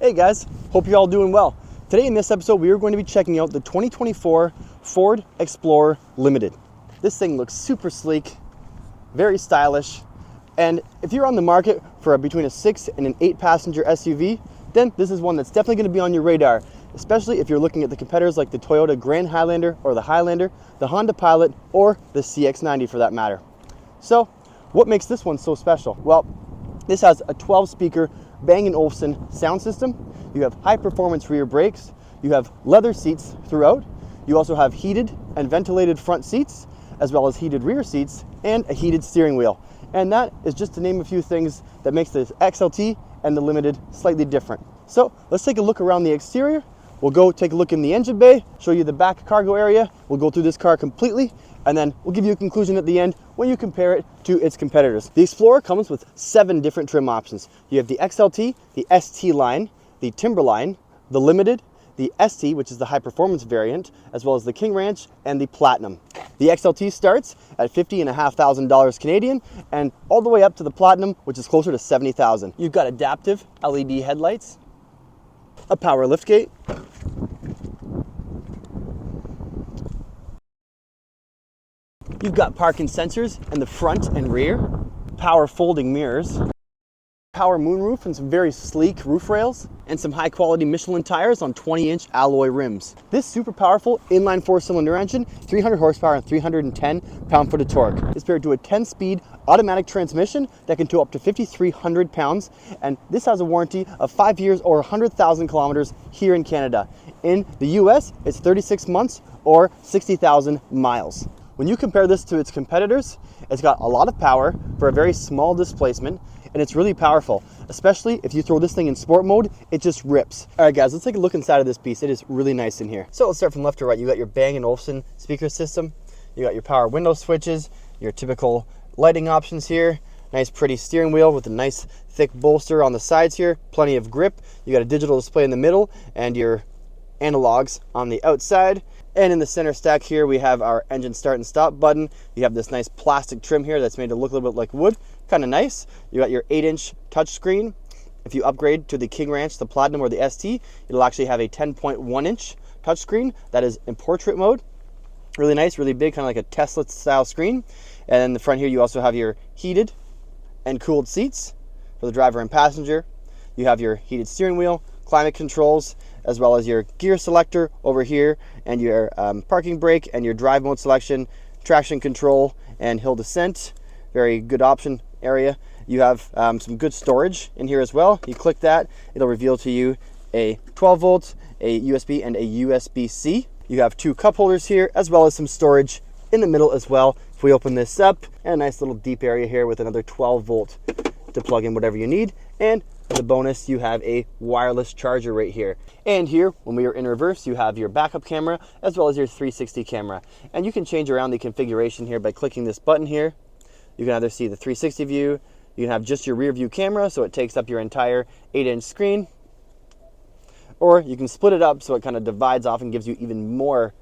Hey guys, hope you're all doing well. Today in this episode, we are going to be checking out the 2024 Ford Explorer Limited. This thing looks super sleek, very stylish, and if you're on the market for between a 6 and an 8 passenger SUV, then this is one that's definitely going to be on your radar, especially if you're looking at the competitors like the Toyota Grand Highlander or the Highlander, the Honda Pilot, or the CX-90 for that matter. So, what makes this one so special? Well, this has a 12-speaker Bang & Olufsen sound system. You have high-performance rear brakes. You have leather seats throughout. You also have heated and ventilated front seats, as well as heated rear seats and a heated steering wheel. And that is just to name a few things that makes the XLT and the Limited slightly different. So let's take a look around the exterior. We'll go take a look in the engine bay, show you the back cargo area. We'll go through this car completely, and then we'll give you a conclusion at the end when you compare it to its competitors. The Explorer comes with 7 different trim options. You have the XLT, the ST line, the Timberline, the Limited, the ST, which is the high performance variant, as well as the King Ranch and the Platinum. The XLT starts at $50,500 Canadian and all the way up to the Platinum, which is closer to $70,000. You've got adaptive LED headlights, a power liftgate, you've got parking sensors in the front and rear, power folding mirrors, power moonroof and some very sleek roof rails, and some high quality Michelin tires on 20-inch alloy rims. This super powerful inline 4-cylinder engine, 300 horsepower and 310 pound-foot of torque, is paired to a 10-speed automatic transmission that can tow up to 5,300 pounds, and this has a warranty of 5 years or 100,000 kilometers here in Canada. In the US, it's 36 months or 60,000 miles. When you compare this to its competitors, it's got a lot of power for a very small displacement, and it's really powerful, especially if you throw this thing in sport mode, it just rips. All right guys, let's take a look inside of this piece. It is really nice in here. So let's start from left to right. You got your Bang & Olufsen speaker system. You got your power window switches, your typical lighting options here. Nice pretty steering wheel with a nice thick bolster on the sides here. Plenty of grip. You got a digital display in the middle and your analogs on the outside. And in the center stack here, we have our engine start and stop button. You have this nice plastic trim here that's made to look a little bit like wood. Kind of nice. You got your 8-inch touchscreen. If you upgrade to the King Ranch, the Platinum, or the ST, it'll actually have a 10.1-inch touchscreen that is in portrait mode. Really nice, really big, kind of like a Tesla style screen. And in the front here, you also have your heated and cooled seats for the driver and passenger. You have your heated steering wheel, climate controls, as well as your gear selector over here, and your parking brake and your drive mode selection, traction control, and hill descent. Very good option area. You have some good storage in here as well. You click that, it'll reveal to you a 12 volt, a USB, and a USB-C. You have 2 cup holders here, as well as some storage in the middle as well. If we open this up, and a nice little deep area here with another 12 volt to plug in whatever you need. And as a bonus, you have a wireless charger right here. And here, when we are in reverse, you have your backup camera as well as your 360 camera. And you can change around the configuration here by clicking this button here. You can either see the 360 view, you can have just your rear view camera, so it takes up your entire 8-inch screen, or you can split it up so it kind of divides off and gives you even more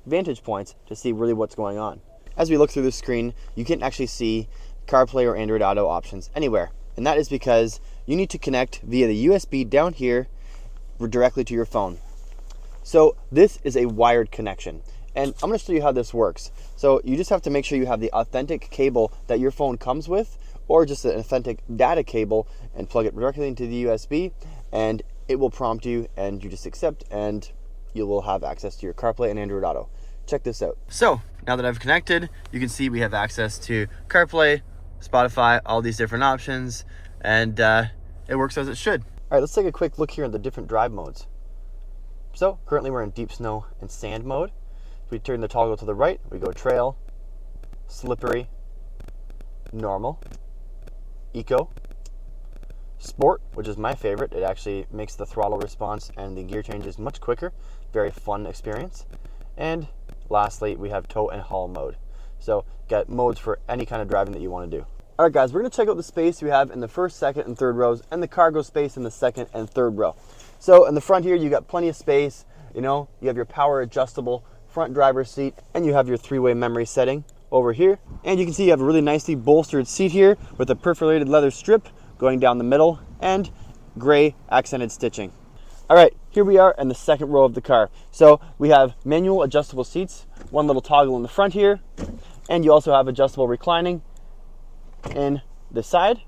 vantage points to see really what's going on. As we look through the screen, you can't actually see CarPlay or Android Auto options anywhere. And that is because you need to connect via the USB down here directly to your phone. So this is a wired connection. And I'm going to show you how this works. So you just have to make sure you have the authentic cable that your phone comes with, or just an authentic data cable, and plug it directly into the USB, and it will prompt you, and you just accept, and you will have access to your CarPlay and Android Auto. Check this out. So now that I've connected, you can see we have access to CarPlay, Spotify, all these different options, and it works as it should. All right, let's take a quick look here at the different drive modes. So currently we're in deep snow and sand mode. If we turn the toggle to the right, we go trail, slippery, normal, eco, sport, which is my favorite. It actually makes the throttle response and the gear changes much quicker. Very fun experience. And lastly, we have tow and haul mode. So got modes for any kind of driving that you want to do. All right, guys, we're going to check out the space we have in the first, second, and third rows, and the cargo space in the second and third row. So in the front here, you got plenty of space. You know, you have your power adjustable front driver's seat, and you have your 3-way memory setting over here. And you can see you have a really nicely bolstered seat here with a perforated leather strip going down the middle and gray accented stitching. All right, here we are in the second row of the car. So we have manual adjustable seats, one little toggle in the front here, and you also have adjustable reclining in the side.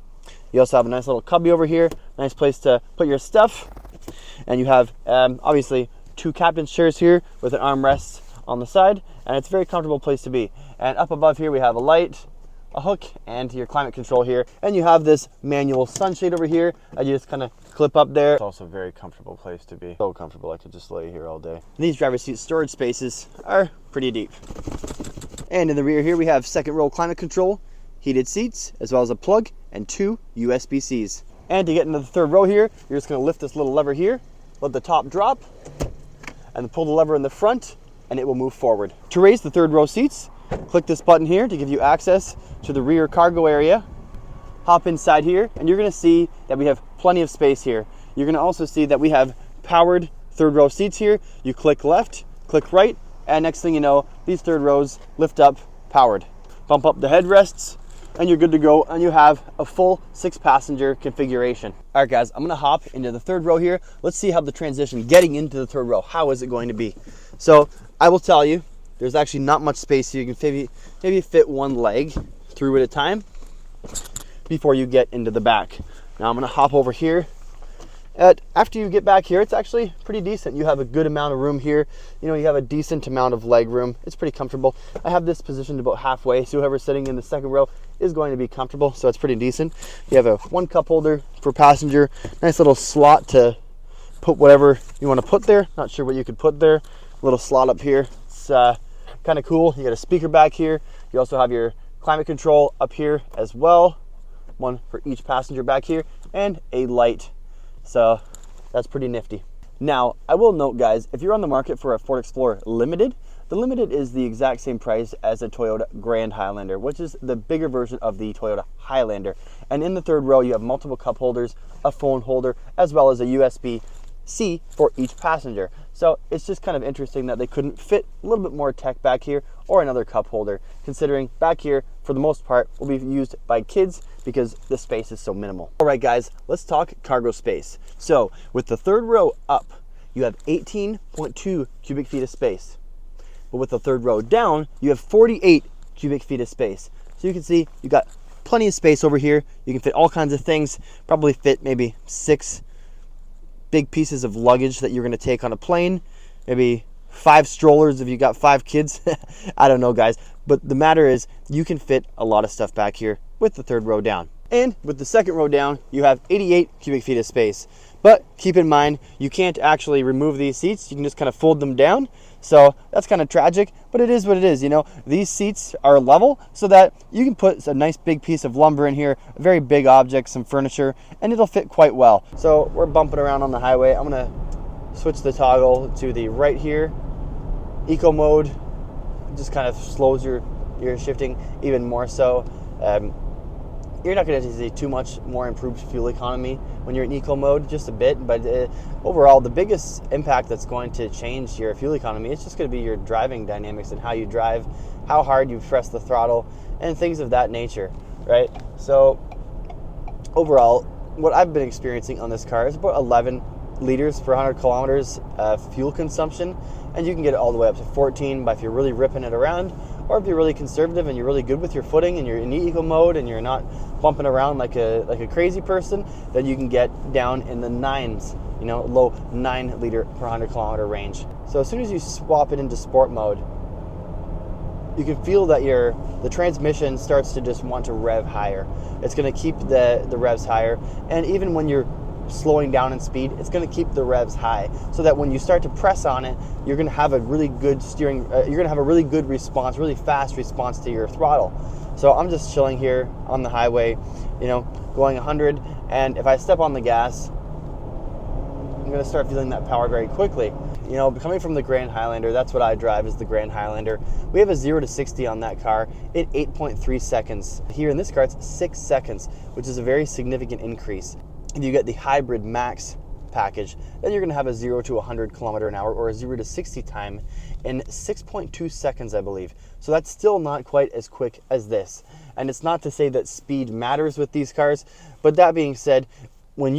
You also have a nice little cubby over here, nice place to put your stuff. And you have obviously 2 captain's chairs here with an armrest on the side, and it's a very comfortable place to be. And up above here we have a light, a hook, and your climate control here. And you have this manual sunshade over here that you just kind of clip up there. It's also a very comfortable place to be. So comfortable, I could just lay here all day. And these driver's seat storage spaces are pretty deep. And in the rear here we have second row climate control, heated seats, as well as a plug and 2 USB-Cs. And to get into the third row here, you're just going to lift this little lever here, let the top drop, and pull the lever in the front, and it will move forward. To raise the third row seats, click this button here to give you access to the rear cargo area. Hop inside here, and you're going to see that we have plenty of space here. You're going to also see that we have powered third row seats here. You click left, click right, and next thing you know, these third rows lift up, powered. Bump up the headrests, and you're good to go, and you have a full 6-passenger configuration. All right, guys, I'm going to hop into the third row here. Let's see how the transition getting into the third row, how is it going to be? So I will tell you, there's actually not much space here. You can maybe fit one leg through at a time before you get into the back. Now I'm going to hop over here. After you get back here, it's actually pretty decent. You have a good amount of room here. You know, you have a decent amount of leg room. It's pretty comfortable. I have this positioned about halfway, so whoever's sitting in the second row is going to be comfortable, so it's pretty decent. You have a 1 cup holder for passenger, nice little slot to put whatever you want to put there. Not sure what you could put there. Little slot up here. It's kind of cool. You got a speaker back here. You also have your climate control up here as well. One for each passenger back here, and a light. So that's pretty nifty. Now, I will note, guys, if you're on the market for a Ford Explorer Limited, the Limited is the exact same price as a Toyota Grand Highlander, which is the bigger version of the Toyota Highlander. And in the third row, you have multiple cup holders, a phone holder, as well as a USB-C for each passenger. So it's just kind of interesting that they couldn't fit a little bit more tech back here or another cup holder, considering back here, for the most part, will be used by kids because the space is so minimal. All right, guys, let's talk cargo space. So with the third row up, you have 18.2 cubic feet of space. But with the third row down, you have 48 cubic feet of space. So you can see you got plenty of space over here. You can fit all kinds of things, probably fit maybe 6 big pieces of luggage that you're going to take on a plane, maybe 5 strollers if you got 5 kids. I don't know, guys, but the matter is you can fit a lot of stuff back here with the third row down. And with the second row down, you have 88 cubic feet of space. But keep in mind, you can't actually remove these seats. You can just kind of fold them down. So that's kind of tragic, but it is what it is. You know, these seats are level so that you can put a nice big piece of lumber in here, a very big object, some furniture, and it'll fit quite well. So we're bumping around on the highway. I'm gonna switch the toggle to the right here. Eco mode, it just kind of slows your shifting even more so. You're not going to see too much more improved fuel economy when you're in eco mode, just a bit, but overall the biggest impact that's going to change your fuel economy is just going to be your driving dynamics and how you drive, how hard you press the throttle, and things of that nature, right? So overall, what I've been experiencing on this car is about 11 liters per 100 kilometers fuel consumption, and you can get it all the way up to 14 by if you're really ripping it around, or if you're really conservative and you're really good with your footing and you're in eco mode and you're not bumping around like a crazy person, then you can get down in the 9s, you know, low 9 liter per 100 kilometer range. So as soon as you swap it into sport mode, you can feel that the transmission starts to just want to rev higher. It's going to keep the revs higher, and even when you're slowing down in speed, it's going to keep the revs high, so that when you start to press on it, you're going to have a really good steering. You're going to have a really good response, really fast response to your throttle. So I'm just chilling here on the highway, you know, going 100, and if I step on the gas, I'm going to start feeling that power very quickly. You know, coming from the Grand Highlander, that's what I drive, is the Grand Highlander. We have a 0 to 60 on that car in 8.3 seconds. Here in this car, it's 6 seconds, which is a very significant increase. If you get the Hybrid Max package, then you're going to have a 0 to 100 kilometer an hour, or a 0 to 60 time in 6.2 seconds, I believe. So that's still not quite as quick as this. And it's not to say that speed matters with these cars, but that being said, when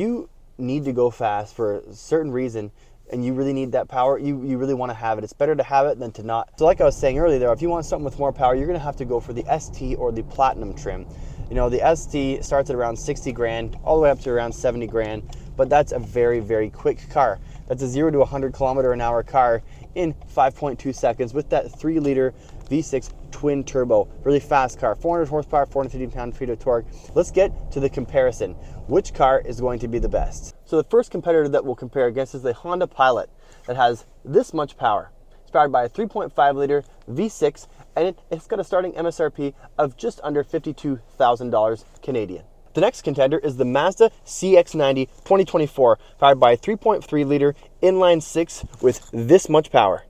need to go fast for a certain reason, and you really need that power, you really want to have it. It's better to have it than to not. So like I was saying earlier there, if you want something with more power, you're going to have to go for the ST or the Platinum trim. You know, the ST starts at around 60 grand, all the way up to around 70 grand, but that's a very, very quick car. That's a 0 to 100 kilometer an hour car in 5.2 seconds with that 3-liter V6 twin turbo. Really fast car, 400 horsepower, 450 pound-feet of torque. Let's get to the comparison. Which car is going to be the best? So the first competitor that we'll compare against is the Honda Pilot that has this much power. It's powered by a 3.5 liter V6, and it's got a starting MSRP of just under $52,000 Canadian. The next contender is the Mazda CX-90 2024, powered by a 3.3 liter inline 6 with this much power.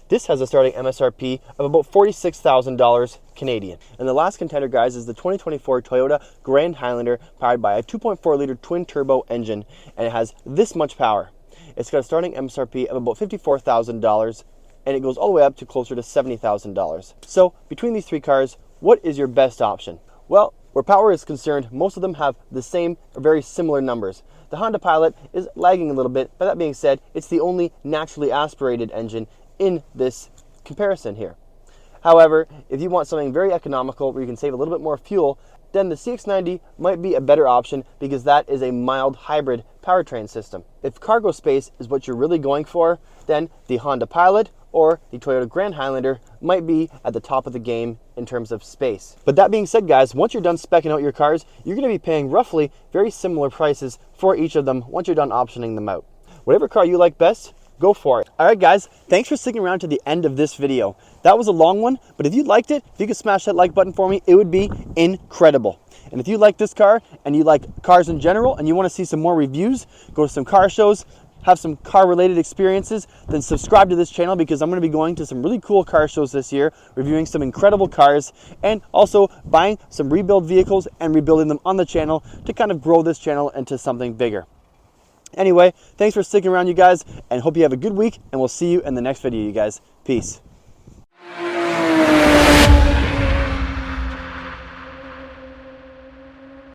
This has a starting MSRP of about $46,000 Canadian. And the last contender, guys, is the 2024 Toyota Grand Highlander, powered by a 2.4 liter twin turbo engine, and it has this much power. It's got a starting MSRP of about $54,000, and it goes all the way up to closer to $70,000. So between these three cars, what is your best option? Well, where power is concerned, most of them have the same or very similar numbers. The Honda Pilot is lagging a little bit, but that being said, it's the only naturally aspirated engine in this comparison here. However, if you want something very economical where you can save a little bit more fuel, then the CX-90 might be a better option because that is a mild hybrid powertrain system. If cargo space is what you're really going for, then the Honda Pilot or the Toyota Grand Highlander might be at the top of the game in terms of space. But that being said, guys, once you're done speccing out your cars, you're going to be paying roughly very similar prices for each of them once you're done optioning them out. Whatever car you like best, go for it. All right, guys, thanks for sticking around to the end of this video. That was a long one, but if you liked it, if you could smash that like button for me, it would be incredible. And if you like this car and you like cars in general and you want to see some more reviews, go to some car shows, have some car related experiences, then subscribe to this channel because I'm going to be going to some really cool car shows this year, reviewing some incredible cars, and also buying some rebuild vehicles and rebuilding them on the channel to kind of grow this channel into something bigger. Anyway, thanks for sticking around, you guys, and hope you have a good week, and we'll see you in the next video, you guys. Peace.